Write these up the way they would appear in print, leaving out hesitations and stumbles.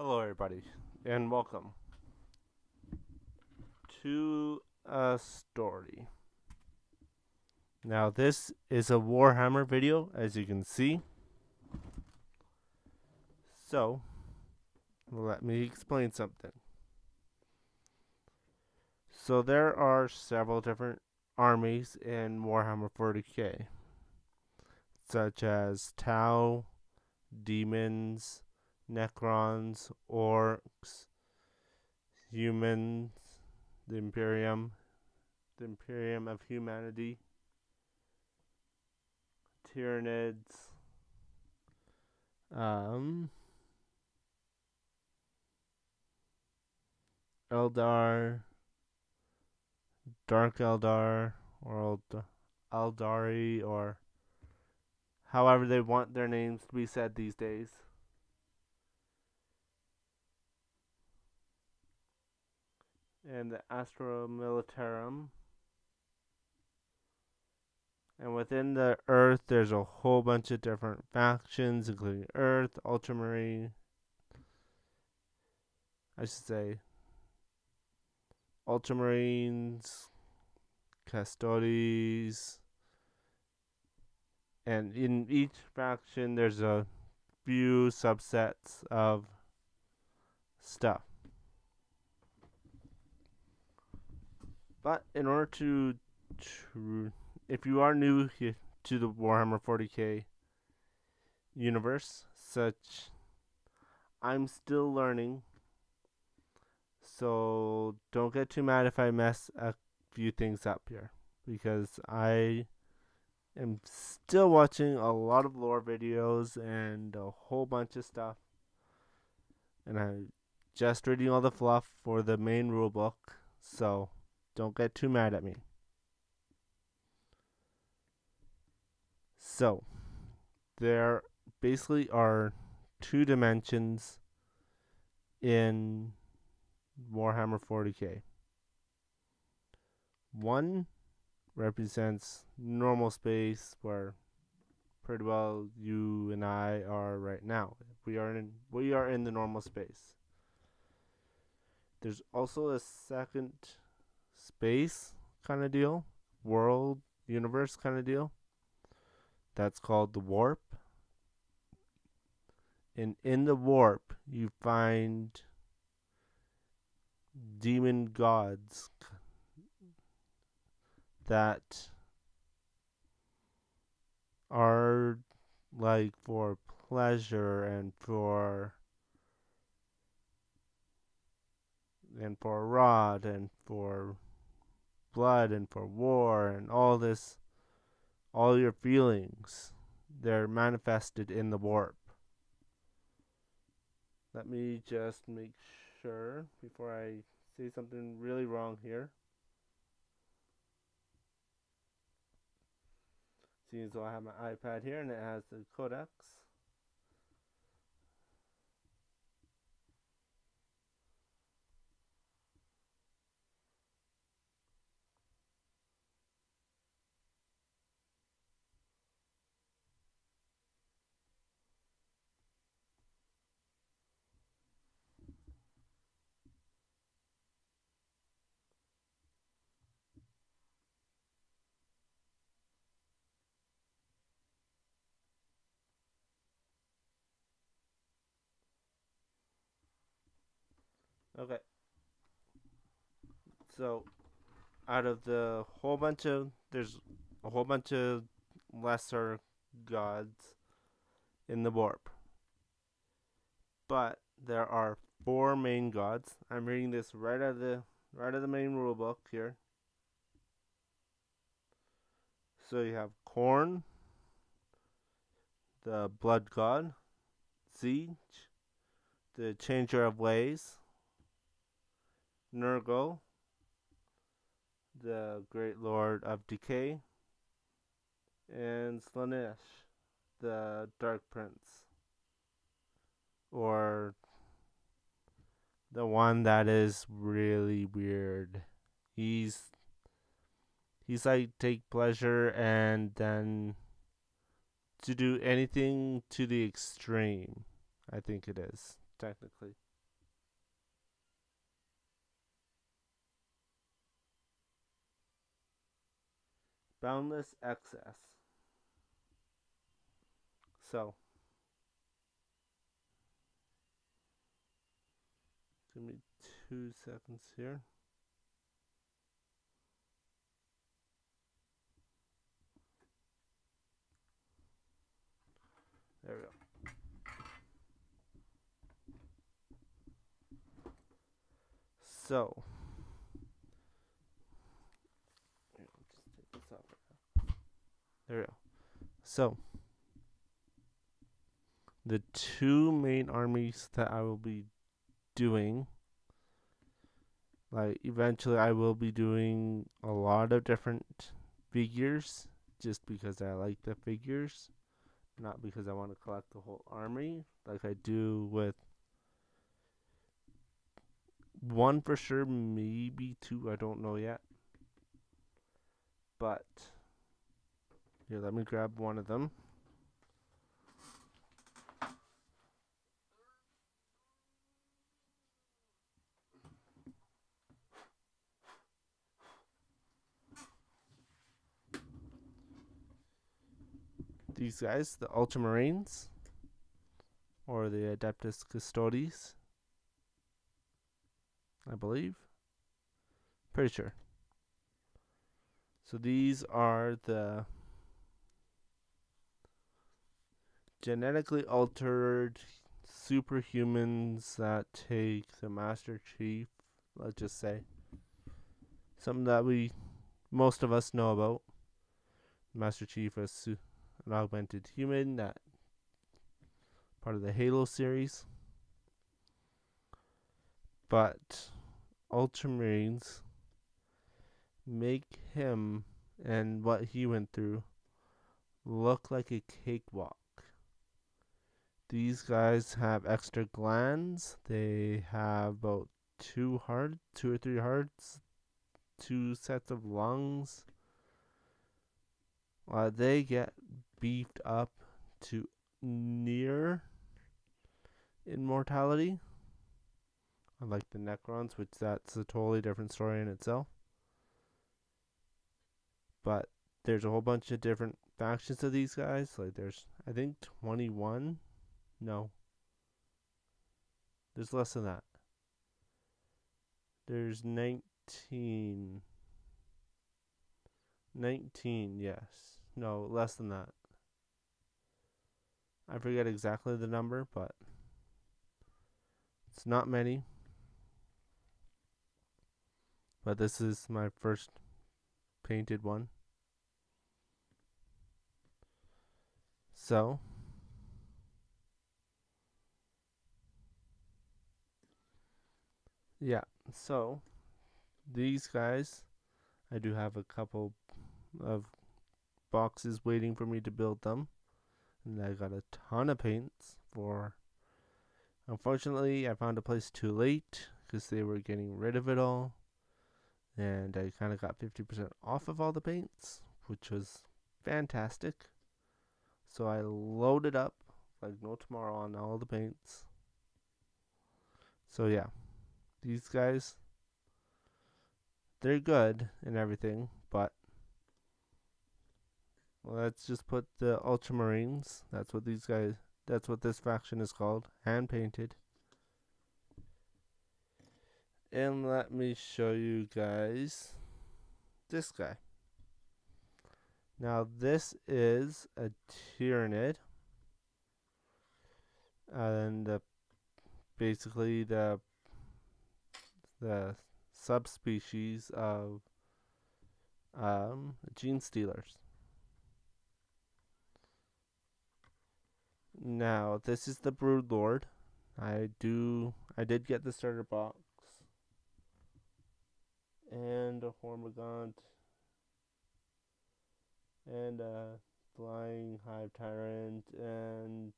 Hello, everybody, and welcome to a story. Now, this is a Warhammer video, as you can see. So, let me explain something. So, there are several different armies in Warhammer 40k, such as Tau, demons, Necrons, orcs, humans, the Imperium of humanity, Tyranids, Eldar, Dark Eldar, or Eldari, or however they want their names to be said these days. And the Astra Militarum. And within the Earth, there's a whole bunch of different factions, including Earth, Ultramarine, Ultramarines, Custodes, and in each faction, there's a few subsets of stuff. But in order to if you are new here to the Warhammer 40k universe, I'm still learning, so don't get too mad if I mess a few things up here, because I am still watching a lot of lore videos and a whole bunch of stuff, and I'm just reading all the fluff for the main rulebook, so don't get too mad at me. So, there basically are two dimensions in Warhammer 40k. One represents normal space, where pretty well you and I are right now. We are in the normal space. There's also a second space kind of deal, world, universe kind of deal. That's called the warp. And in the warp, you find demon gods that are like for pleasure and for rot and for blood and for war and all this, all your feelings, they're manifested in the warp. Let me just make sure before I say something really wrong here. Seeing as though I have my iPad here and it has the codex. Okay. So, out of the whole bunch of, there's a whole bunch of lesser gods in the warp. But there are 4 main gods. I'm reading this right out of the main rulebook here. So you have Khorne, the blood god, Siege, the changer of ways, Nurgle, the great lord of decay, and Slaanesh, the dark prince, or the one that is really weird. He's like take pleasure and then to do anything to the extreme. I think it is technically. Boundless excess. So, give me 2 seconds here. There we go. So, just take this off right now. There we go. So, the two main armies that I will be doing, like eventually I will be doing a lot of different figures just because I like the figures, not because I want to collect the whole army like I do with one for sure, maybe two, I don't know yet. But here, let me grab one of them. These guys, the Ultramarines, or the Adeptus Custodes, I believe. Pretty sure. So these are the genetically altered superhumans that take the Master Chief, let's just say. Something that most of us know about. Master Chief is an augmented human, that part of the Halo series. But Ultramarines make him and what he went through look like a cakewalk. These guys have extra glands. They have about 2 or 3 hearts, 2 sets of lungs. They get beefed up to near immortality. Unlike the Necrons, which that's a totally different story in itself. But there's a whole bunch of different factions of these guys. Like there's, I think, 21. No. There's less than that. There's 19. 19, yes. No, less than that. I forget exactly the number, but it's not many. But this is my first painted one. So, yeah. So, these guys, I do have a couple of boxes waiting for me to build them. And I got a ton of paints for... Unfortunately, I found a place too late because they were getting rid of it all. And I kind of got 50% off of all the paints, which was fantastic. So I loaded up like no tomorrow on all the paints. So yeah, these guys, they're good and everything, but let's just put the Ultramarines. That's what these guys, that's what this faction is called, hand painted. And let me show you guys this guy. Now this is a Tyranid, and basically the subspecies of gene stealers. Now this is the Brood Lord. I did get the starter box and a Hormigaunt and a flying Hive Tyrant and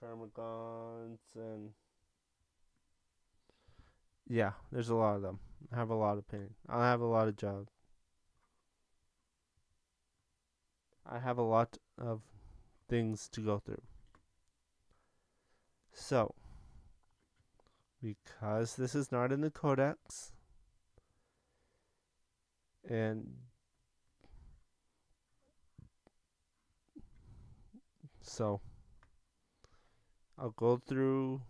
Termagants, and yeah, there's a lot of them. I have a lot of paint. I have a lot of jobs. I have a lot of things to go through. So, because this is not in the codex, And so I'll go through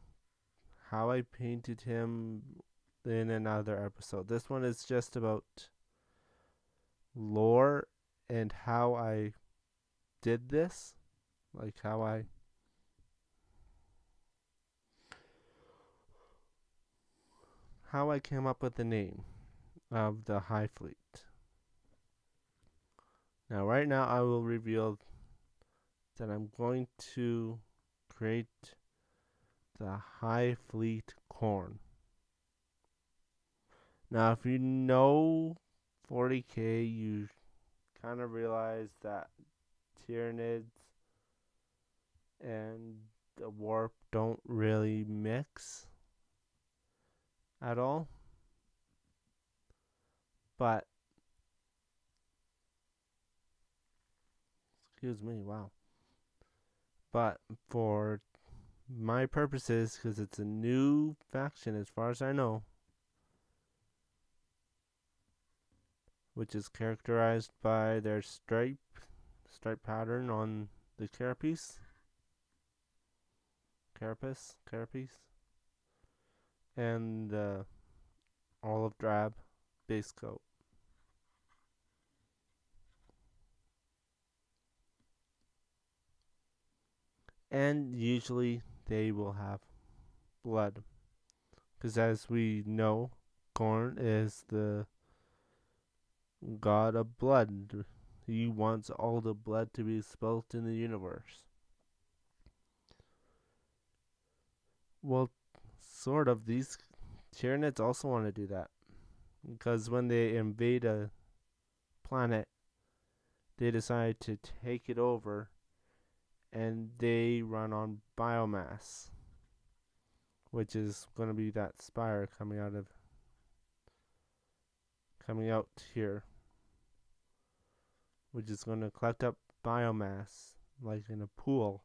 how I painted him in another episode. This one is just about lore and how I did this, like how I came up with the name of the Hive Fleet. Now, right now, I will reveal that I'm going to create the Hive Fleet Corn. Now, if you know 40k, you kind of realize that Tyranids and the warp don't really mix at all. But, excuse me, wow. But for my purposes, because it's a new faction as far as I know, which is characterized by their stripe pattern on the carapace, and the olive drab base coat. And usually they will have blood, because as we know, Gorn is the god of blood. He wants all the blood to be spilt in the universe. Well, sort of. These Tyranids also want to do that, because when they invade a planet, they decide to take it over, and they run on biomass, which is going to be that spire coming out here, which is going to collect up biomass like in a pool,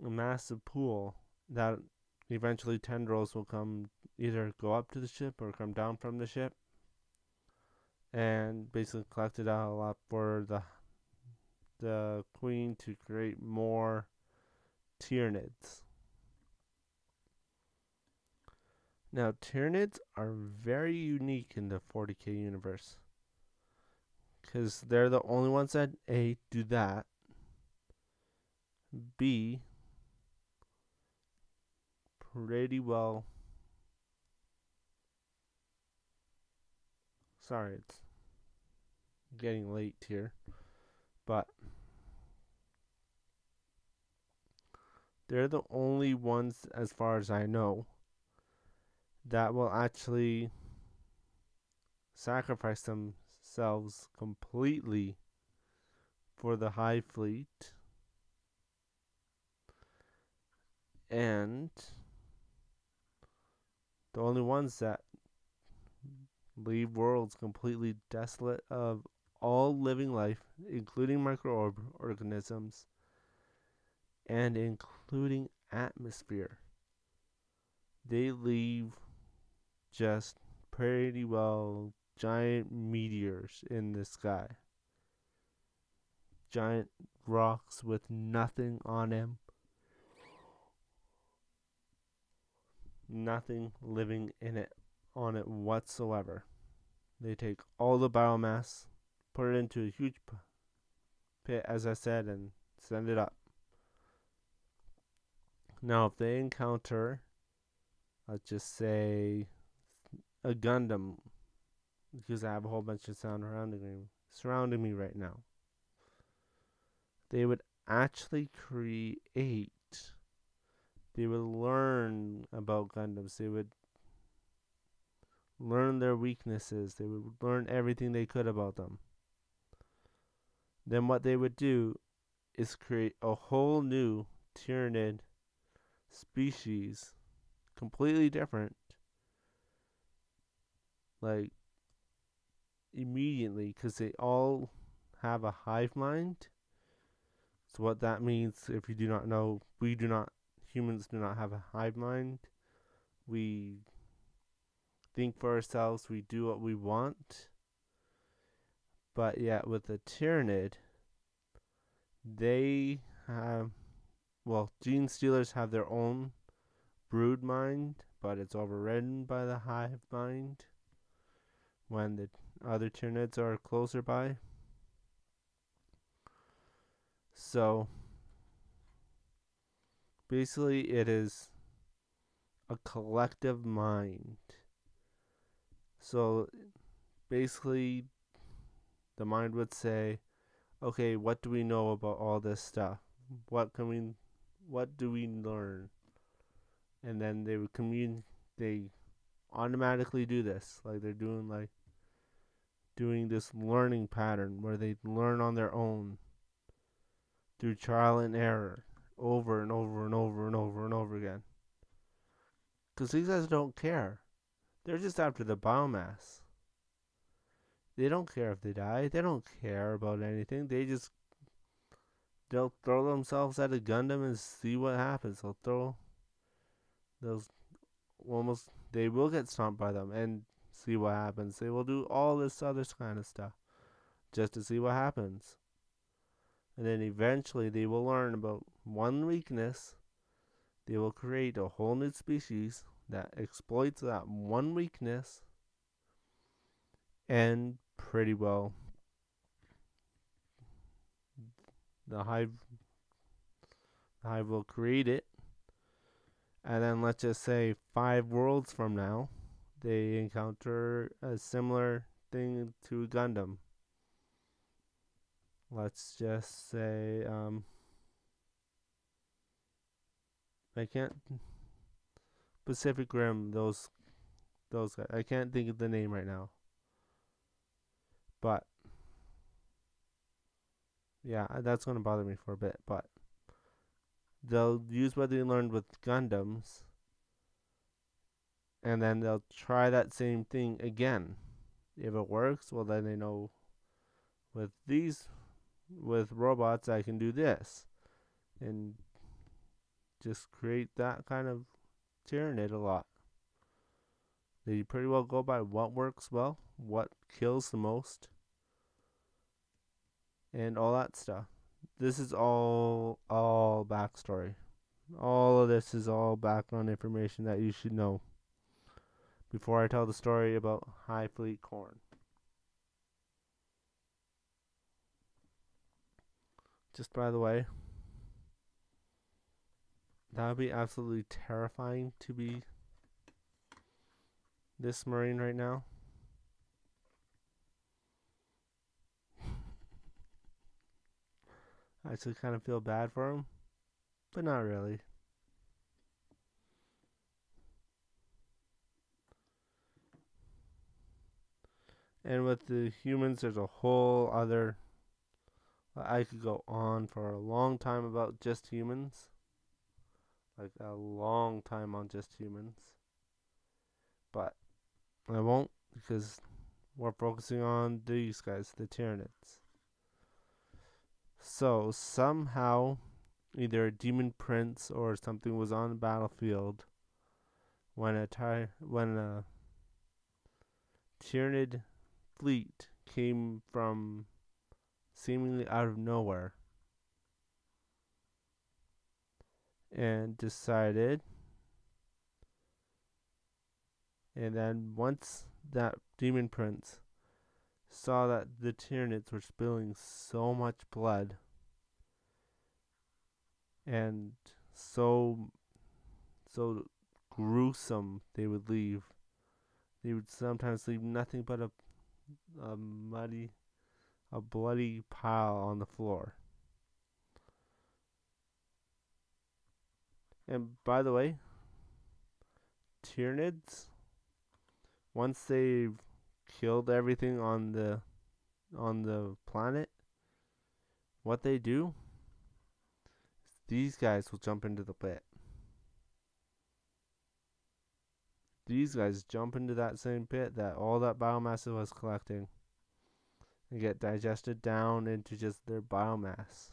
a massive pool that eventually tendrils will come, either go up to the ship or come down from the ship, and basically collect it out a lot for the queen to create more Tyranids. Now, Tyranids are very unique in the 40k universe, because they're the only ones that A, do that, B, pretty well. Sorry, it's getting late here, but they're the only ones, as far as I know, that will actually sacrifice themselves completely for the Hive Fleet, and the only ones that leave worlds completely desolate of all living life, including microorganisms and including atmosphere. They leave just pretty well giant meteors in the sky. Giant rocks with nothing on them. Nothing living in it on it whatsoever. They take all the biomass, put it into a huge pit, as I said, and send it up. Now, if they encounter, let's just say, a Gundam, because I have a whole bunch of sound surrounding me right now, they would actually they would learn about Gundams. They would learn their weaknesses. They would learn everything they could about them. Then what they would do is create a whole new Tyranid species, completely different, like immediately, because they all have a hive mind. So what that means, if you do not know, humans do not have a hive mind. think for ourselves, we do what we want. But yet with the Tyranid, they have, well, gene stealers have their own brood mind, but it's overridden by the hive mind when the other Tyranids are closer by. So basically, it is a collective mind. So basically, the mind would say, okay, what do we know about all this stuff? What do we learn? And then they would they automatically do this. Like they're doing this learning pattern where they learn on their own through trial and error over and over and over and over and over again. Because these guys don't care. They're just after the biomass. They don't care if they die. They don't care about anything. They'll throw themselves at a Gundam and see what happens. They will get stomped by them and see what happens. They will do all this other kind of stuff just to see what happens. And then eventually they will learn about one weakness. They will create a whole new species that exploits that one weakness, and pretty well the hive will create it. And then let's just say 5 worlds from now, they encounter a similar thing to Gundam. Let's just say, I can't, Pacific Rim, those guys. I can't think of the name right now. But, yeah, that's going to bother me for a bit. But they'll use what they learned with Gundams, and then they'll try that same thing again. If it works, well, then they know with robots, I can do this. And just create that kind of Tyranid a lot. They pretty well go by what works well, what kills the most, and all that stuff. This is all backstory. All of this is all background information that you should know before I tell the story about Hive Fleet Corn. Just by the way, that would be absolutely terrifying to be this Marine right now. I actually kind of feel bad for him, but not really. And with the humans, there's a whole other. I could go on for a long time about just humans. Like a long time on just humans. But I won't, because we're focusing on these guys, the Tyranids. So somehow, either a demon prince or something was on the battlefield when a Tyranid fleet came from seemingly out of nowhere and decided. And then once that demon prince saw that the Tyranids were spilling so much blood and so gruesome, they would leave. They would sometimes leave nothing but a bloody pile on the floor. And by the way, Tyranids, once they've killed everything on the planet, what they do, these guys will jump into the pit. These guys jump into that same pit that all that biomass was collecting and get digested down into just their biomass.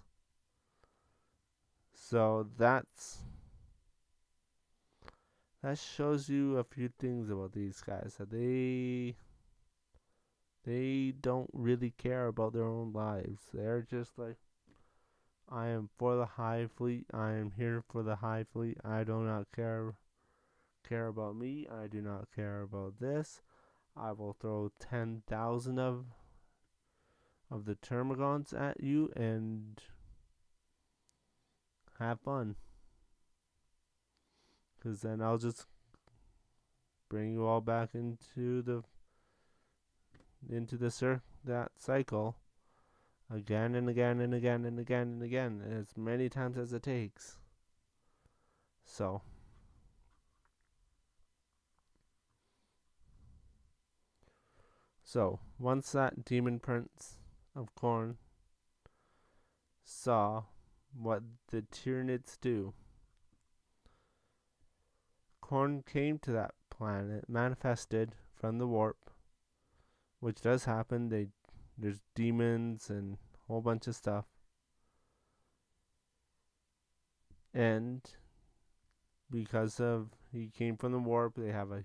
So that's that shows you a few things about these guys. That they don't really care about their own lives. They're just like, I am for the Hive fleet. I am here for the Hive fleet. I do not care about me. I do not care about this. I will throw 10,000 of the Termagants at you and have fun. Because then I'll just bring you all back into that cycle again and again and again and again and again, as many times as it takes. So once that demon prince of Khorne saw what the Tyranids do, Khorne came to that planet, manifested from the warp, which does happen. There's demons and a whole bunch of stuff, and because of he came from the warp, they have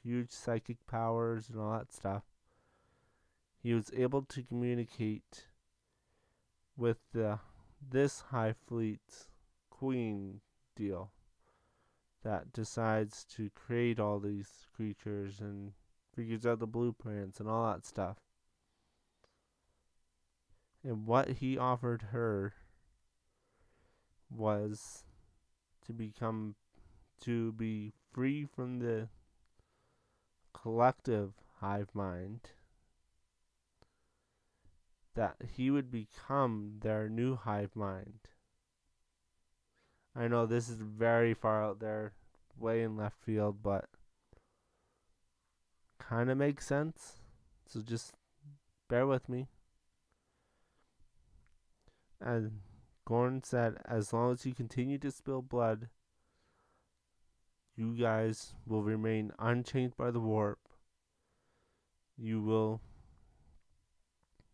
huge psychic powers and all that stuff. He was able to communicate with this High Fleet's queen deal that decides to create all these creatures and figures out the blueprints and all that stuff. And what he offered her was to be free from the collective hive mind, that he would become their new hive mind. I know this is very far out there, way in left field, but kind of makes sense. So just bear with me. And Khorne said, as long as you continue to spill blood, you guys will remain unchanged by the warp. You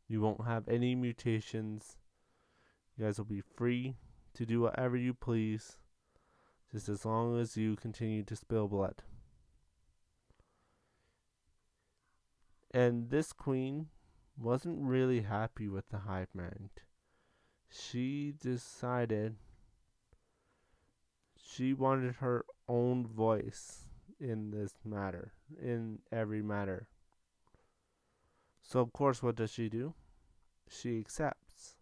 won't have any mutations. You guys will be free to do whatever you please, just as long as you continue to spill blood. And this queen wasn't really happy with the hive mind. She decided she wanted her own voice in this matter, in every matter. So of course, what does she do? She accepts.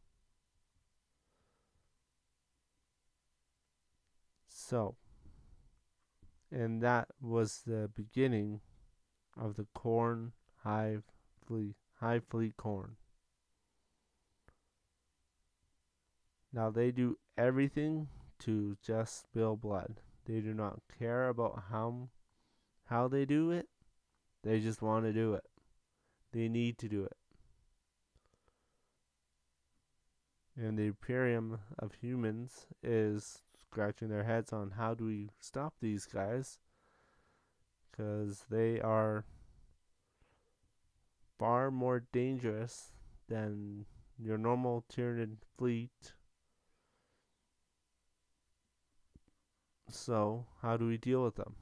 So, and that was the beginning of the Khorne Hive Fleet Khorne. Now they do everything to just spill blood. They do not care about how they do it. They just want to do it. They need to do it. And the Imperium of humans is scratching their heads on how do we stop these guys, because they are far more dangerous than your normal Tyranid fleet. So how do we deal with them?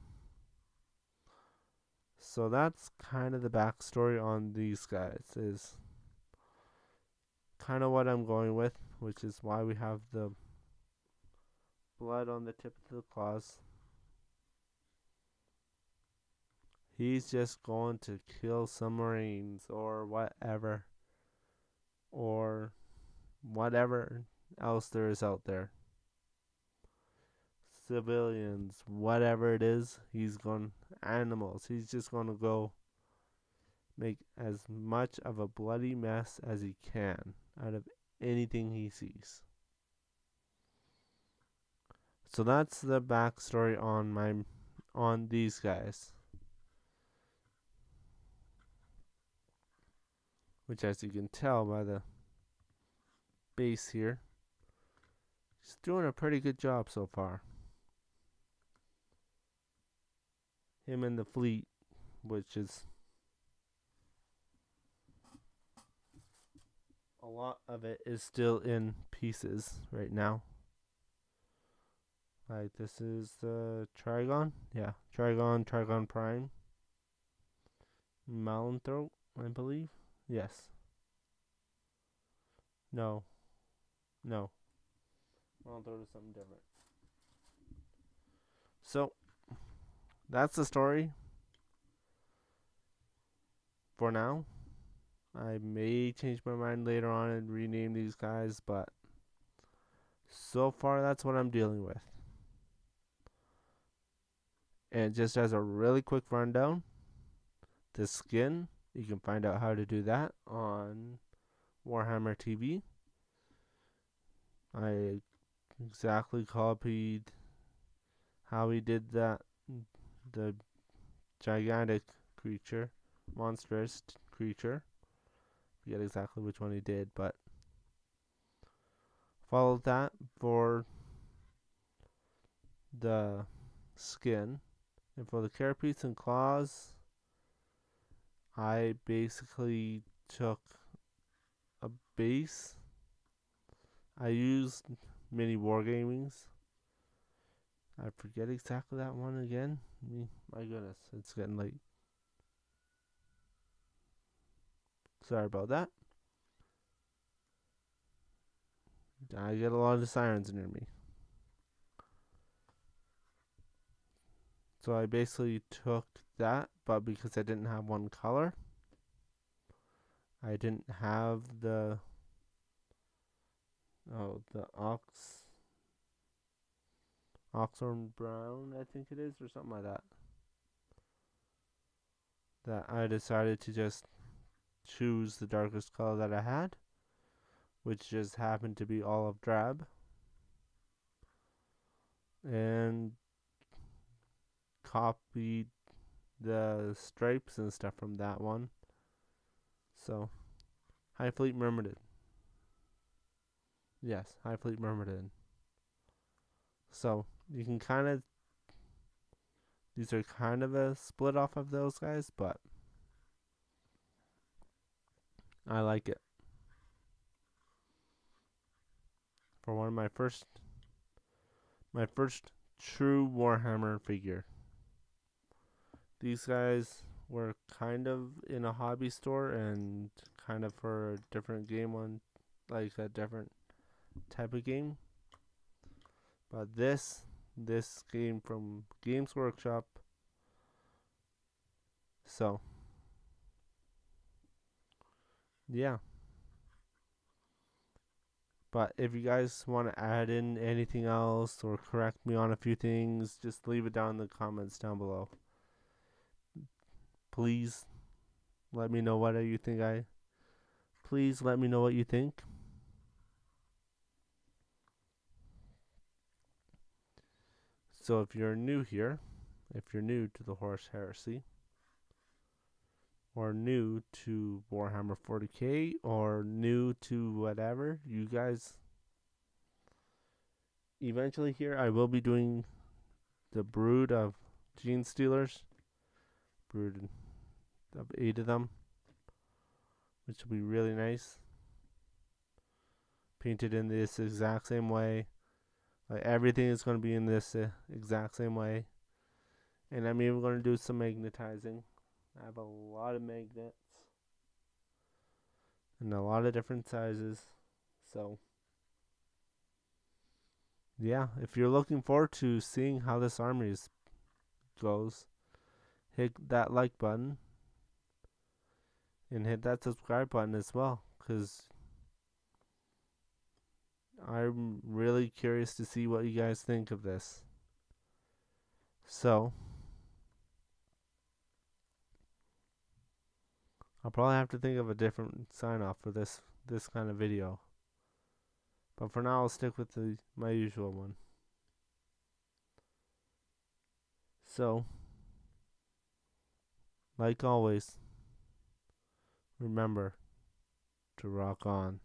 So that's kind of the backstory on these guys, is kind of what I'm going with, which is why we have the blood on the tip of the claws. He's just going to kill some Marines or whatever else there is out there. Civilians, whatever it is, animals. He's just going to go make as much of a bloody mess as he can out of anything he sees. So that's the backstory on these guys. Which, as you can tell by the base here, he's doing a pretty good job so far. Him and the fleet, which is a lot of it is still in pieces right now. Like this is the Trigon. Yeah, Trigon Prime. Malinthroat, I believe. Yes. No. No. Malinthroat is something different. So, that's the story for now. I may change my mind later on and rename these guys, but so far that's what I'm dealing with. And just as a really quick rundown, the skin, you can find out how to do that on Warhammer TV. I exactly copied how he did that, the gigantic creature, monstrous creature. Forget exactly which one he did, but followed that for the skin. And for the carapace and claws, I basically took a base. I used mini wargamings. I forget exactly that one again. My goodness, it's getting late. Sorry about that. I get a lot of sirens near me. So I basically took that, but because I didn't have one color, I didn't have the Oxhorn Brown, I think it is, or something like that. That I decided to just choose the darkest color that I had, which just happened to be olive drab, and copied the stripes and stuff from that one. So, High Fleet Myrmidon. Yes, High Fleet Myrmidon. So, you can kind of, these are kind of a split off of those guys, but I like it. For one of my first true Warhammer figure. These guys were kind of in a hobby store and kind of for a different game one, like a different type of game. But this game from Games Workshop. So, yeah. But if you guys want to add in anything else or correct me on a few things, just leave it down in the comments down below. Please let me know what you think. Please let me know what you think. So if you're new here, if you're new to the Horus Heresy, or new to Warhammer 40k, or new to whatever, you guys, eventually here I will be doing the brood of Gene Stealers, brood of 8 of them, which will be really nice. Painted in this exact same way. Like everything is going to be in this exact same way. And I'm even going to do some magnetizing. I have a lot of magnets and a lot of different sizes. So, yeah, if you're looking forward to seeing how this army goes, hit that like button and hit that subscribe button as well, because I'm really curious to see what you guys think of this. So, I'll probably have to think of a different sign off for this kind of video. But for now, I'll stick with my usual one. So, like always, remember to rock on.